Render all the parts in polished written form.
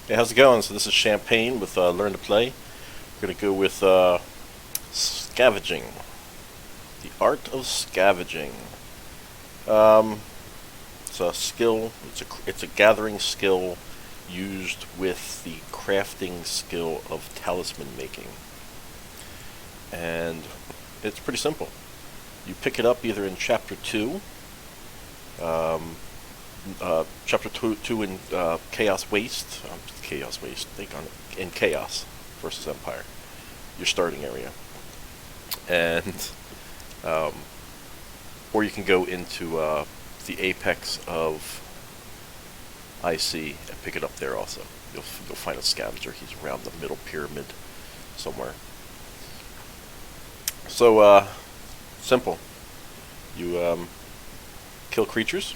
Hey, how's it going? So this is Champagne with Learn to Play. We're going to go with Scavenging. The art of scavenging. Um, it's a skill. It's a gathering skill used with the crafting skill of talisman making, and it's pretty simple. You pick it up either in Chapter 2, um, Chapter 2 in Chaos Waste, Chaos Waste, in Chaos versus Empire, your starting area, and um, or you can go into the apex of IC and pick it up there also. You'll find a scavenger. He's around the middle pyramid somewhere. So simple. You kill creatures,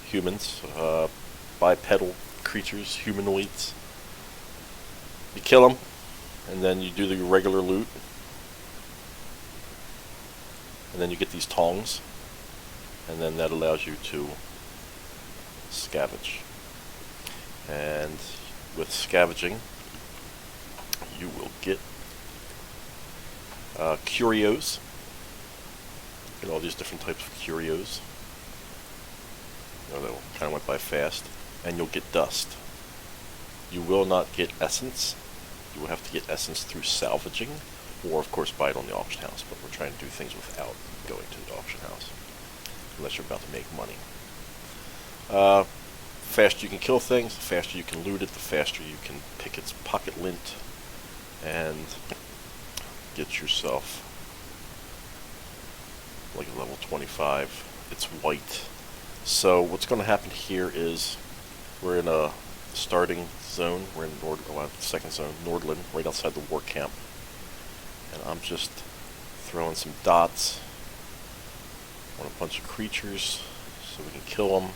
humans, bipedal creatures, humanoids. You kill them, and then you do the regular loot, and then you get these tongs, and then that allows you to scavenge. And with scavenging, you will get curios. Get all these different types of curios. That kind of went by fast. And you'll get dust. You will not get essence. You will have to get essence through salvaging, or of course buy it on the auction house. But we're trying to do things without going to the auction house, unless you're about to make money. Faster you can kill things, the faster you can loot it, the faster you can pick its pocket lint and get yourself like a level 25. It's white. So what's going to happen here is we're in a starting zone. We're in the second zone, Nordland, right outside the war camp. And I'm just throwing some dots on a bunch of creatures so we can kill them.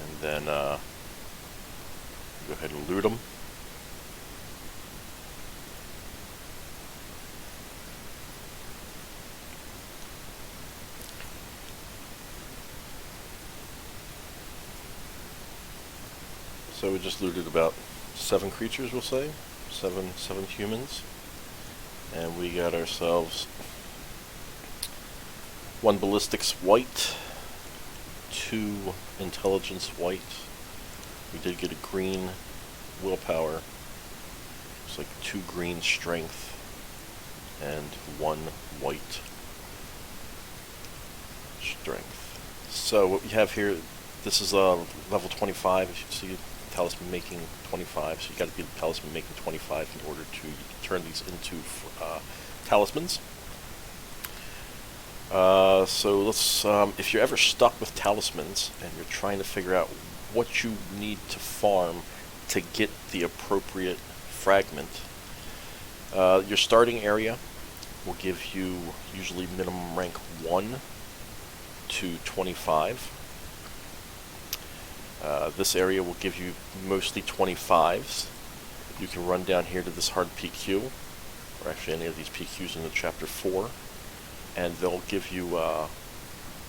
And then go ahead and loot them. So we just looted about 7 creatures, we'll say. Seven humans. And we got ourselves 1 ballistics white, 2 intelligence white. We did get a green willpower. It's like 2 green strength and 1 white strength. So what we have here, this is level 25, as you can see. Talisman making 25, so you got to be the talisman making 25 in order to turn these into talismans. So let's, if you're ever stuck with talismans and you're trying to figure out what you need to farm to get the appropriate fragment, your starting area will give you usually minimum rank 1 to 25. This area will give you mostly 25s. You can run down here to this hard PQ, or actually any of these PQs in the Chapter 4, and they'll give you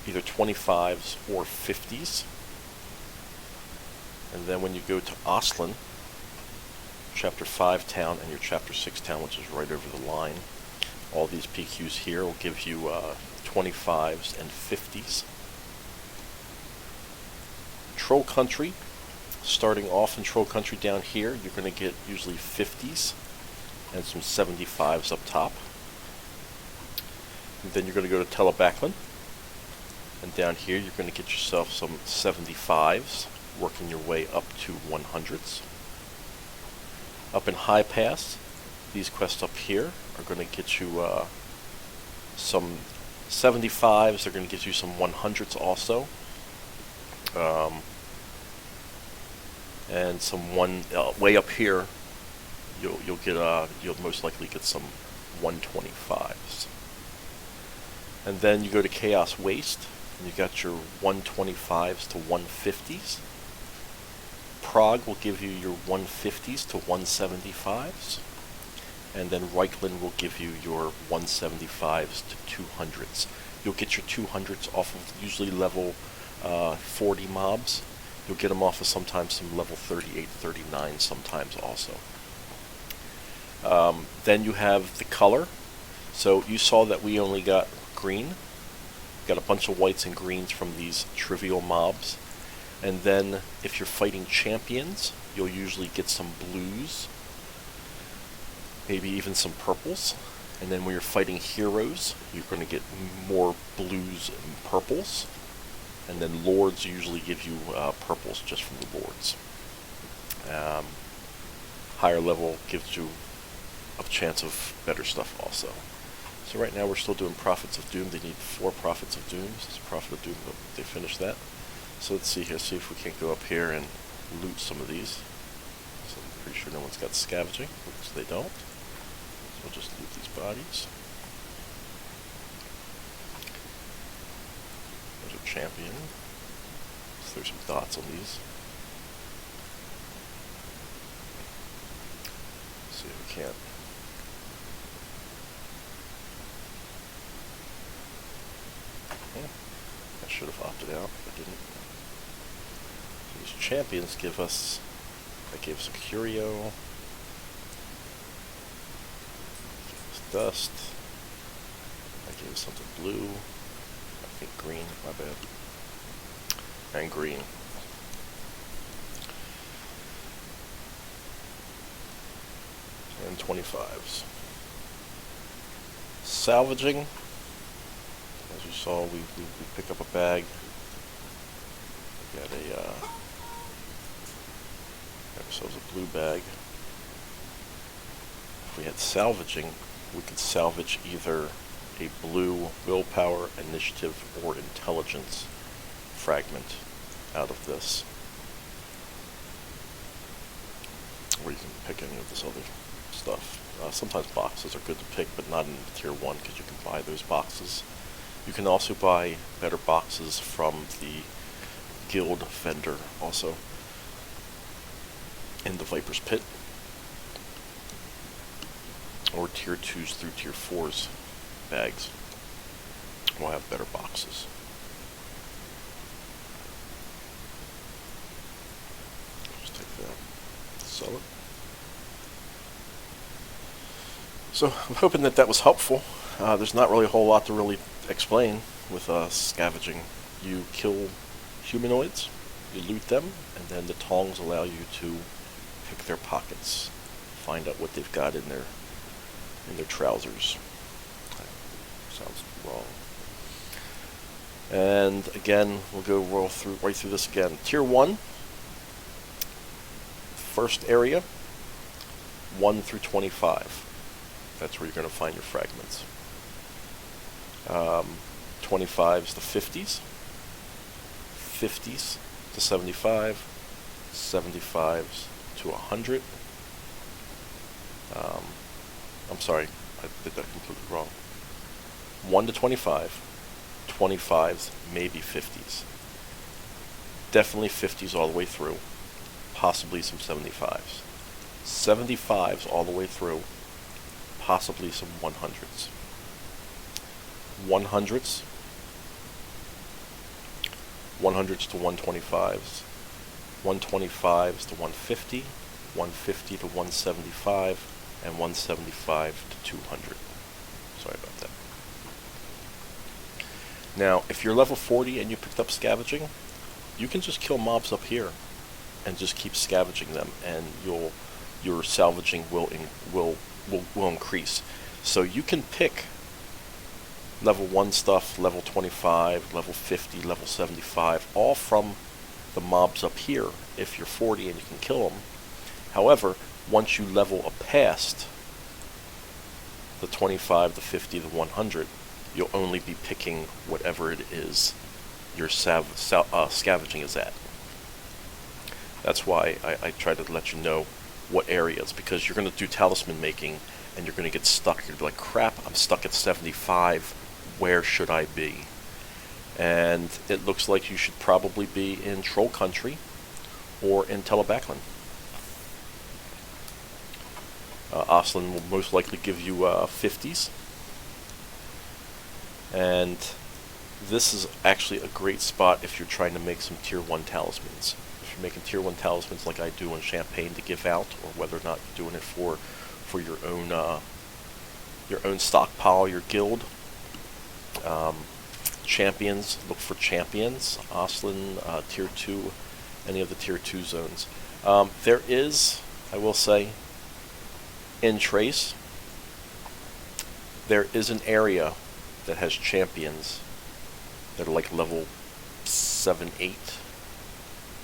either 25s or 50s. And then when you go to Oslin, Chapter 5 town and your Chapter 6 town, which is right over the line, all these PQs here will give you 25s and 50s. Troll Country, starting off in Troll Country down here, you're going to get usually 50s and some 75s up top. And then you're going to go to Telebacklin, and down here you're going to get yourself some 75s, working your way up to 100s. Up in High Pass, these quests up here are going to get you some 75s, they're going to get you some 100s also. And some way up here, you'll most likely get some 125s. And then you go to Chaos Waste, and you got your 125s to 150s. Prague will give you your 150s to 175s, and then Reichland will give you your 175s to 200s. You'll get your 200s off of usually level 40 mobs, You'll get them off of sometimes some level 38, 39 sometimes also. Then you have the color. So you saw that we only got green. Got a bunch of whites and greens from these trivial mobs. And then if you're fighting champions, you'll usually get some blues, maybe even some purples. And then when you're fighting heroes, you're going to get more blues and purples. And then lords usually give you purples just from the lords. Higher level gives you a chance of better stuff also. So right now we're still doing Prophets of Doom. They need 4 Prophets of Doom. This is Prophet of Doom, but they finished that. So let's see here, see if we can't go up here and loot some of these. So I'm pretty sure no one's got Scavenging, because they don't. So we'll just loot these bodies. There's a champion. So there's some dots on these. Let's see if we can't. I should have opted out, but I didn't. So these champions give us, that gave us a curio, gave us dust, that gave us something blue, I think green, my bad, and green. And 25s. Salvaging. As you saw, we pick up a bag. We got ourselves a blue bag. If we had salvaging, we could salvage either a blue willpower, initiative, or intelligence fragment out of this. Or you can pick any of this other stuff. Sometimes boxes are good to pick, but not in tier 1 because you can buy those boxes. You can also buy better boxes from the guild vendor also in the Viper's Pit, or tier 2s through tier 4s bags will have better boxes. Just take that, sell it. So I'm hoping that was helpful. There's not really a whole lot to really explain with scavenging. You kill humanoids, you loot them, and then the tongs allow you to pick their pockets, find out what they've got in their trousers. Sounds wrong. And again, we'll go right through this again. Tier 1, first area, 1 through 25. That's where you're going to find your fragments. 25s to 50s, 50s to 75, 75s to 100. I'm sorry, I did that completely wrong. 1 to 25, 25s, maybe 50s. Definitely 50s all the way through, possibly some 75s. 75s all the way through, possibly some 100s. 100s, 100s to 125s, 125s to 150, 150 to 175, and 175 to 200. Sorry about that. Now, if you're level 40 and you picked up Scavenging, you can just kill mobs up here and just keep scavenging them, and your salvaging will increase. So you can pick level 1 stuff, level 25, level 50, level 75, all from the mobs up here if you're 40 and you can kill them. However, once you level up past the 25, the 50, the 100, you'll only be picking whatever it is your scavenging is at. That's why I try to let you know what areas, because you're going to do talisman making and you're going to get stuck. You're going to be like, crap, I'm stuck at 75. Where should I be? And it looks like you should probably be in Troll Country or in Telebacklin. Oslin will most likely give you 50s. And this is actually a great spot if you're trying to make some tier 1 talismans. if you're making tier 1 talismans like I do in Champagne to give out, or whether or not you're doing it for your own stockpile, your guild. Champions, look for champions. Oslin, tier 2, any of the tier 2 zones. There is, I will say, in Trace, there is an area that has champions that are like level 7, 8,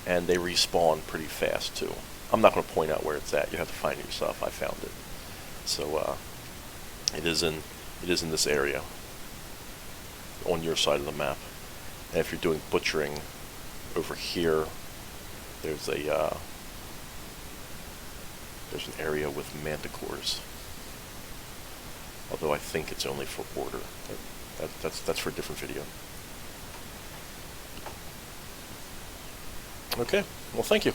and they respawn pretty fast too. I'm not going to point out where it's at. You have to find it yourself. I found it. So it is in this area on your side of the map. And if you're doing butchering over here, there's an area with manticores. Although I think it's only for order. That's for a different video. Okay, well, thank you.